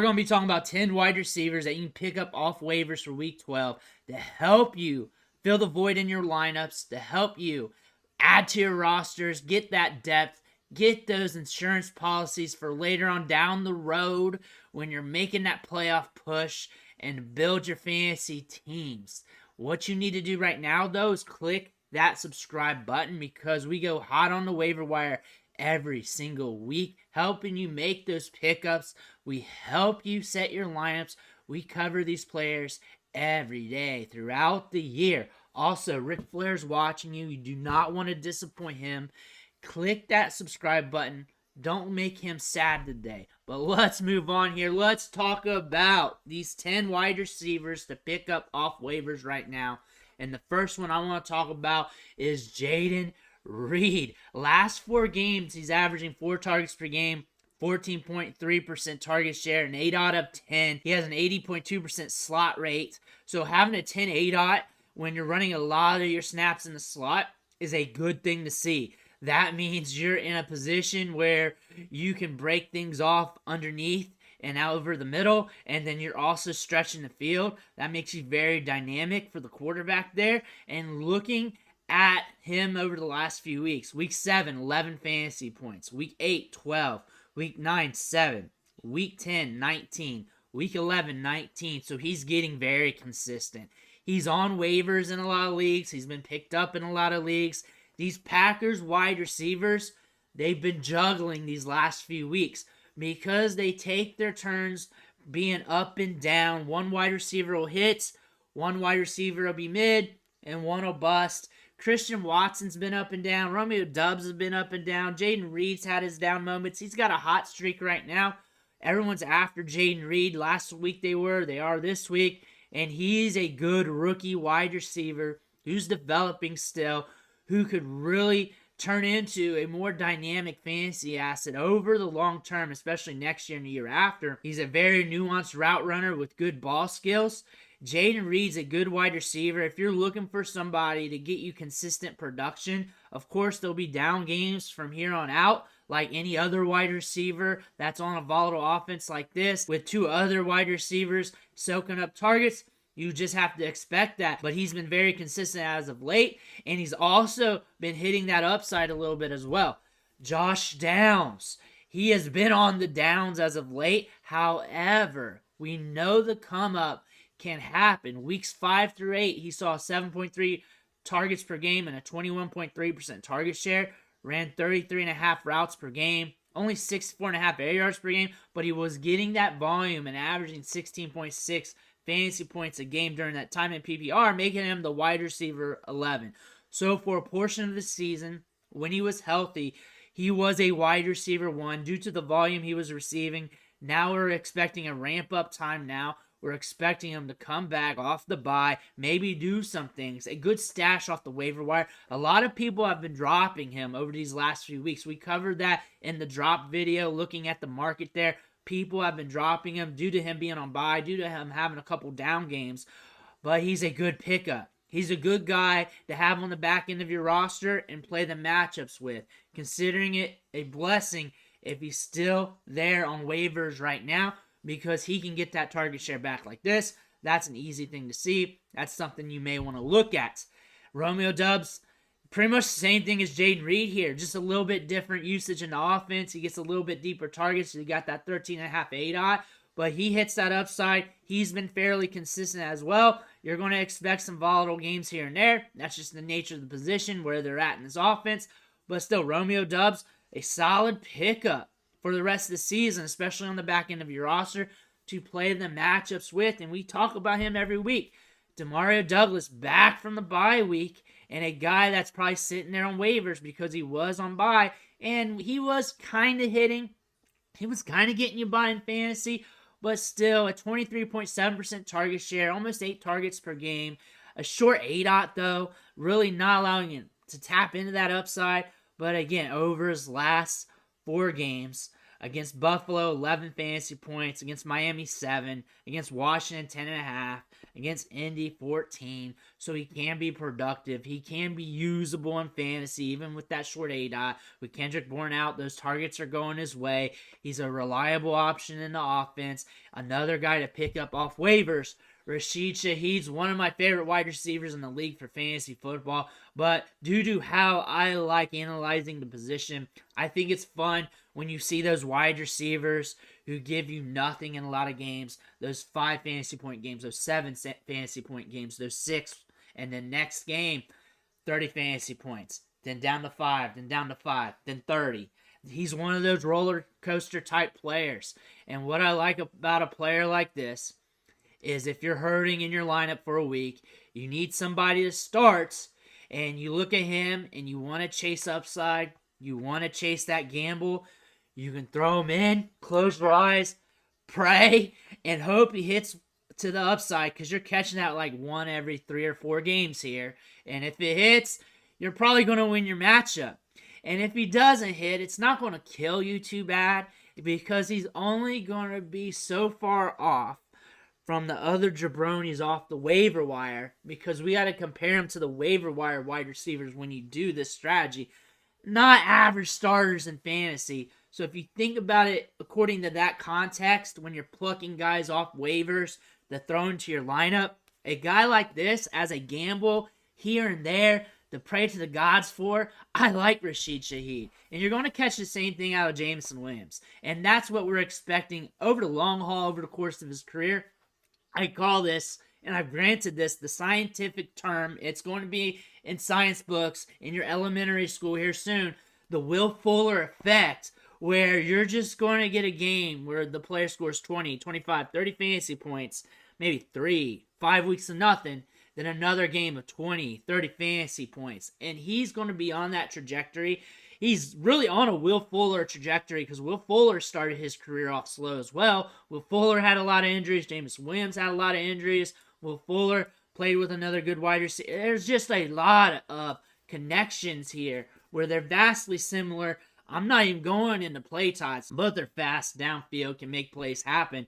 we're going to be talking about 10 wide receivers that you can pick up off waivers for week 12 to help you fill the void in your lineups, to help you add to your rosters, get that depth, get those insurance policies for later on down the road when you're making that playoff push, and build your fantasy teams. What you need to do right now, though, is click that subscribe button, because we go hot on the waiver wire every single week, helping you make those pickups. We help you set your lineups. We cover these players every day throughout the year. Also, Ric Flair's watching you. You do not want to disappoint him. Click that subscribe button. Don't make him sad today. But let's move on here. Let's talk about these 10 wide receivers to pick up off waivers right now. And the first one I want to talk about is Jayden Reed. Last 4 games, he's averaging 4 targets per game, 14.3% target share, an 8 out of 10. He has an 80.2% slot rate. So having a 10 ADOT when you're running a lot of your snaps in the slot is a good thing to see. That means you're in a position where you can break things off underneath and out over the middle, and then you're also stretching the field. That makes you very dynamic for the quarterback there. And looking at him over the last few weeks, week 7, 11 fantasy points, week 8, 12, week 9, 7, week 10, 19, week 11, 19. So he's getting very consistent. He's on waivers in a lot of leagues. He's been picked up in a lot of leagues. These Packers wide receivers, they've been juggling these last few weeks because they take their turns being up and down. One wide receiver will hit, one wide receiver will be mid, and one will bust. Christian Watson's been up and down. Romeo Doubs has been up and down. Jayden Reed's had his down moments. He's got a hot streak right now. Everyone's after Jayden Reed. Last week they are this week. And he's a good rookie wide receiver who's developing still, who could really turn into a more dynamic fantasy asset over the long term, especially next year and the year after. He's a very nuanced route runner with good ball skills. Jayden Reed's a good wide receiver. If you're looking for somebody to get you consistent production, of course there'll be down games from here on out, like any other wide receiver that's on a volatile offense like this, with 2 other wide receivers soaking up targets. You just have to expect that. But he's been very consistent as of late, and he's also been hitting that upside a little bit as well. Josh Downs. He has been on the downs as of late. However, we know the come up can happen. Weeks 5 through 8, he saw 7.3 targets per game and a 21.3% target share. Ran 33.5 routes per game. Only 64.5 air yards per game, but he was getting that volume and averaging 16.6 fantasy points a game during that time in PPR, making him the wide receiver 11. So for a portion of the season, when he was healthy, he was a wide receiver 1 due to the volume he was receiving. Now we're expecting a ramp-up time now. We're expecting him to come back off the bye, maybe do some things. A good stash off the waiver wire. A lot of people have been dropping him over these last few weeks. We covered that in the drop video, looking at the market there. People have been dropping him due to him being on bye, due to him having a couple down games. But he's a good pickup. He's a good guy to have on the back end of your roster and play the matchups with. Considering it a blessing if he's still there on waivers right now, because he can get that target share back like this. That's an easy thing to see. That's something you may want to look at. Romeo Doubs, pretty much the same thing as Jayden Reed here. Just a little bit different usage in the offense. He gets a little bit deeper targets. So he got that 13.5 ADOT. But he hits that upside. He's been fairly consistent as well. You're going to expect some volatile games here and there. That's just the nature of the position where they're at in this offense. But still, Romeo Doubs, a solid pickup for the rest of the season, especially on the back end of your roster, to play the matchups with. And we talk about him every week. Demario Douglas back from the bye week, and a guy that's probably sitting there on waivers because he was on bye, and he was kind of hitting. He was kind of getting you by in fantasy, but still a 23.7% target share, almost 8 targets per game. A short ADOT, though, really not allowing him to tap into that upside. But again, over his last 4 games, Against Buffalo, 11 fantasy points. Against Miami, 7. Against Washington, 10.5. Against Indy, 14. So he can be productive. He can be usable in fantasy, even with that short ADOT. With Kendrick Bourne out, those targets are going his way. He's a reliable option in the offense. Another guy to pick up off waivers. Rasheed Shaheed's one of my favorite wide receivers in the league for fantasy football, but due to how I like analyzing the position, I think it's fun when you see those wide receivers who give you nothing in a lot of games, those 5 fantasy point games, those 7 fantasy point games, those 6, and then next game, 30 fantasy points, then down to 5, then down to 5, then 30. He's one of those roller coaster type players, and what I like about a player like this is if you're hurting in your lineup for a week, you need somebody to start, and you look at him and you want to chase upside, you want to chase that gamble, you can throw him in, close your eyes, pray, and hope he hits to the upside because you're catching that like 1 every 3 or 4 games here. And if it hits, you're probably going to win your matchup. And if he doesn't hit, it's not going to kill you too bad because he's only going to be so far off from the other jabronis off the waiver wire, because we got to compare him to the waiver wire wide receivers when you do this strategy, not average starters in fantasy. So if you think about it according to that context, when you're plucking guys off waivers to throw into your lineup, a guy like this as a gamble here and there to pray to the gods for, I like Rasheed Shaheed. And you're going to catch the same thing out of Jameson Williams. And that's what we're expecting over the long haul, over the course of his career. I call this, and I've granted this, the scientific term. It's going to be in science books in your elementary school here soon. The Will Fuller effect, where you're just going to get a game where the player scores 20, 25, 30 fantasy points, maybe 3, 5 weeks of nothing, then another game of 20, 30 fantasy points. And he's going to be on that trajectory. He's really on a Will Fuller trajectory because Will Fuller started his career off slow as well. Will Fuller had a lot of injuries. Jameson Williams had a lot of injuries. Will Fuller played with another good wide receiver. There's just a lot of connections here where they're vastly similar. I'm not even going into play types. Both are fast downfield, can make plays happen.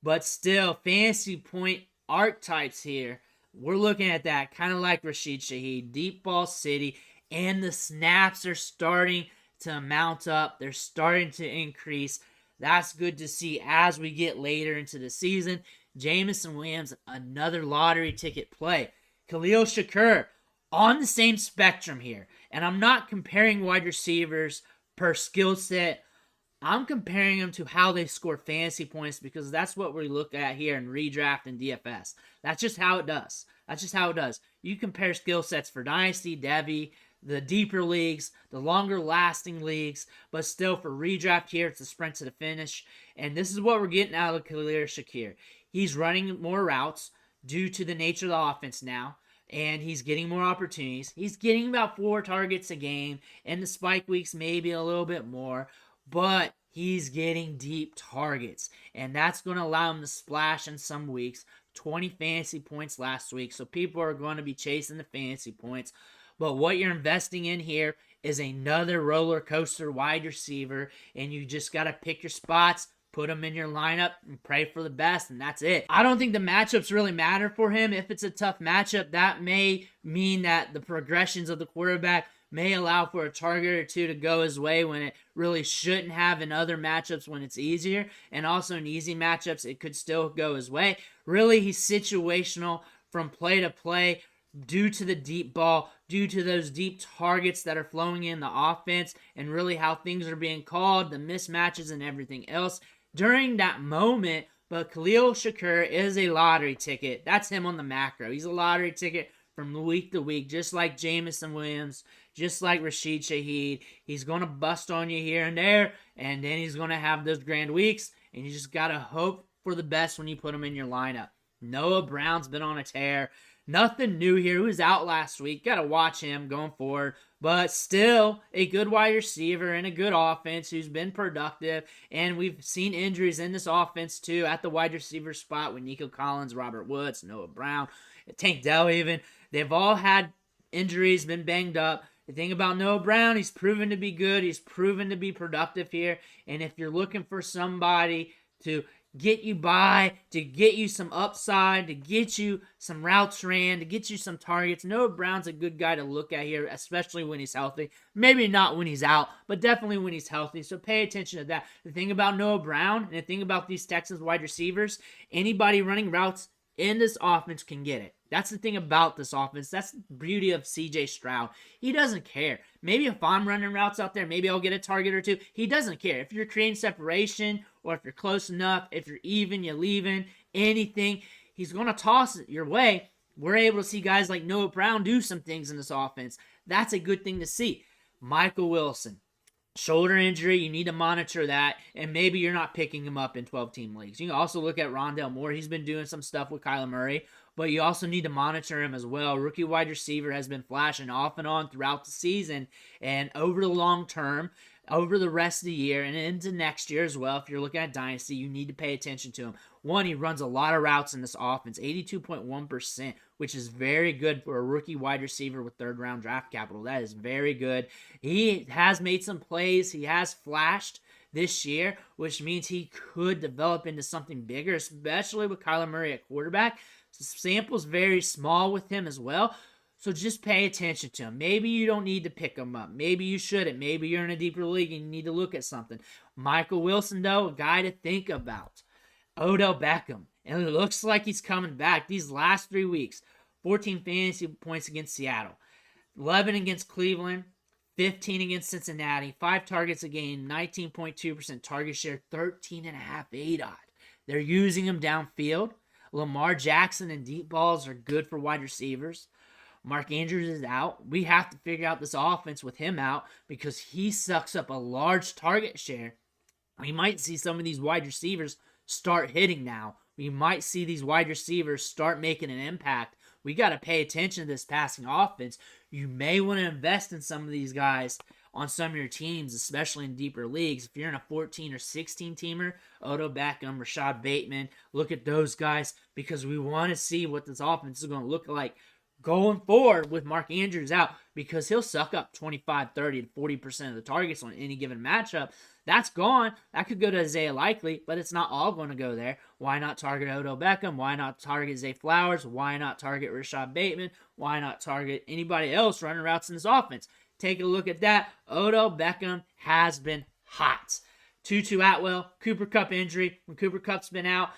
But still, fantasy point archetypes here. We're looking at that kind of like Rasheed Shaheed, deep ball city. And the snaps are starting to mount up. They're starting to increase. That's good to see as we get later into the season. Jameson Williams, another lottery ticket play. Khalil Shakir, on the same spectrum here. And I'm not comparing wide receivers per skill set. I'm comparing them to how they score fantasy points because that's what we look at here in redraft and DFS. That's just how it does. You compare skill sets for Dynasty, Devy, the deeper leagues, the longer lasting leagues, but still for redraft here, it's a sprint to the finish. And this is what we're getting out of Khalil Shakir. He's running more routes due to the nature of the offense now, and he's getting more opportunities. He's getting about 4 targets a game, and the spike weeks maybe a little bit more, but he's getting deep targets, and that's going to allow him to splash in some weeks. 20 fantasy points last week, so people are going to be chasing the fantasy points. But what you're investing in here is another roller coaster wide receiver, and you just got to pick your spots, put them in your lineup, and pray for the best, and that's it. I don't think the matchups really matter for him. If it's a tough matchup, that may mean that the progressions of the quarterback may allow for a target or 2 to go his way when it really shouldn't have in other matchups when it's easier. And also in easy matchups, it could still go his way. Really, he's situational from play to play due to the deep ball, due to those deep targets that are flowing in the offense, and really how things are being called, the mismatches and everything else during that moment. But Khalil Shakir is a lottery ticket. That's him on the macro. He's a lottery ticket from week to week, just like Jameson Williams, just like Rasheed Shaheed. He's going to bust on you here and there, and then he's going to have those grand weeks, and you just got to hope for the best when you put him in your lineup. Noah Brown's been on a tear. Nothing new here. He was out last week. Got to watch him going forward. But still, a good wide receiver and a good offense who's been productive. And we've seen injuries in this offense, too, at the wide receiver spot with Nico Collins, Robert Woods, Noah Brown, Tank Dell even. They've all had injuries, been banged up. The thing about Noah Brown, he's proven to be good. He's proven to be productive here. And if you're looking for somebody to get you by, to get you some upside, to get you some routes ran, to get you some targets, Noah Brown's a good guy to look at here, especially when he's healthy. Maybe not when he's out, but definitely when he's healthy. So pay attention to that. The thing about Noah Brown and the thing about these Texans wide receivers, anybody running routes in this offense can get it. That's the thing about this offense. That's the beauty of CJ Stroud. He doesn't care. Maybe if I'm running routes out there, maybe I'll get a target or two. He doesn't care. If you're creating separation or if you're close enough, if you're even, you're leaving, anything, he's going to toss it your way. We're able to see guys like Noah Brown do some things in this offense. That's a good thing to see. Michael Wilson. Shoulder injury, you need to monitor that, and maybe you're not picking him up in 12-team leagues. You can also look at Rondale Moore. He's been doing some stuff with Kyler Murray, but you also need to monitor him as well. Rookie wide receiver has been flashing off and on throughout the season, and over the long term, over the rest of the year, and into next year as well, if you're looking at Dynasty, you need to pay attention to him. One, he runs a lot of routes in this offense, 82.1%, which is very good for a rookie wide receiver with third-round draft capital. That is very good. He has made some plays. He has flashed this year, which means he could develop into something bigger, especially with Kyler Murray at quarterback. The sample's very small with him as well. So just pay attention to him. Maybe you don't need to pick him up. Maybe you shouldn't. Maybe you're in a deeper league and you need to look at something. Michael Wilson, though, a guy to think about. Odell Beckham. And it looks like he's coming back. These last 3 weeks, 14 fantasy points against Seattle, 11 against Cleveland, 15 against Cincinnati, 5 targets a game, 19.2% target share, 13.5 ADOT. They're using him downfield. Lamar Jackson and deep balls are good for wide receivers. Mark Andrews is out. We have to figure out this offense with him out because he sucks up a large target share. We might see some of these wide receivers start hitting now. We might see these wide receivers start making an impact. We got to pay attention to this passing offense. You may want to invest in some of these guys on some of your teams, especially in deeper leagues. If you're in a 14 or 16 teamer, Odell Beckham, Rashad Bateman, look at those guys because we want to see what this offense is going to look like going forward with Mark Andrews out because he'll suck up 25, 30, to 40% of the targets on any given matchup. That's gone. That could go to Isaiah Likely, but it's not all going to go there. Why not target Odell Beckham? Why not target Zay Flowers? Why not target Rashad Bateman? Why not target anybody else running routes in this offense? Take a look at that. Odell Beckham has been hot. Tutu Atwell, Cooper Kupp injury. When Cooper Kupp's been out,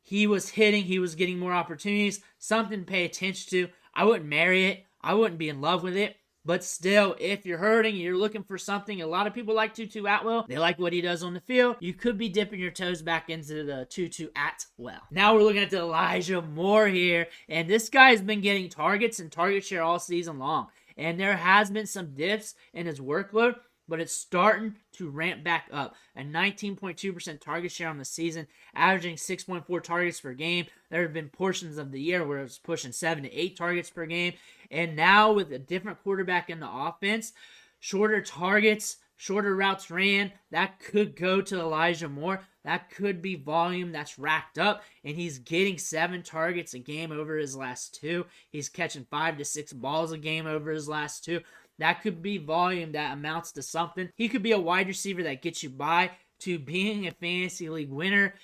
he was hitting. He was getting more opportunities. Something to pay attention to. I wouldn't marry it. I wouldn't be in love with it. But still, if you're hurting, you're looking for something. A lot of people like Tutu Atwell. They like what he does on the field. You could be dipping your toes back into the Tutu Atwell. Now we're looking at the Elijah Moore here. And this guy has been getting targets and target share all season long. And there has been some dips in his workload, but it's starting to ramp back up. A 19.2% target share on the season, averaging 6.4 targets per game. There have been portions of the year where it was pushing 7 to 8 targets per game. And now with a different quarterback in the offense, shorter targets, shorter routes ran, that could go to Elijah Moore. That could be volume that's racked up, and he's getting 7 targets a game over his last 2. He's catching 5 to 6 balls a game over his last 2. That could be volume that amounts to something. He could be a wide receiver that gets you by to being a fantasy league winner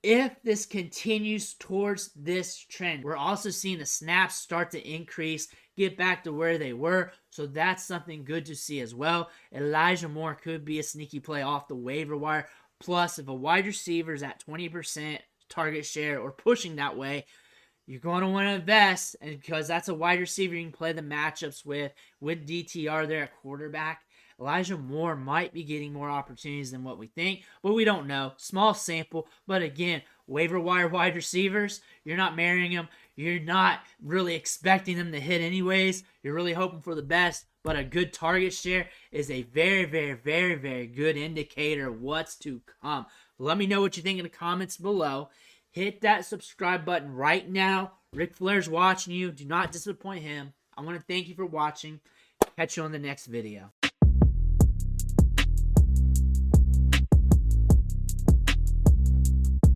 if this continues towards this trend. We're also seeing the snaps start to increase, get back to where they were, so that's something good to see as well. Elijah Moore could be a sneaky play off the waiver wire. Plus, if a wide receiver is at 20% target share or pushing that way, you're going to want to invest, and because that's a wide receiver you can play the matchups with DTR there at quarterback. Elijah Moore might be getting more opportunities than what we think, but we don't know. Small sample, but again, waiver wire wide receivers, you're not marrying them. You're not really expecting them to hit anyways. You're really hoping for the best, but a good target share is a very, very, very, very good indicator of what's to come. Let me know what you think in the comments below. Hit that subscribe button right now. Ric Flair's watching you. Do not disappoint him. I want to thank you for watching. Catch you on the next video.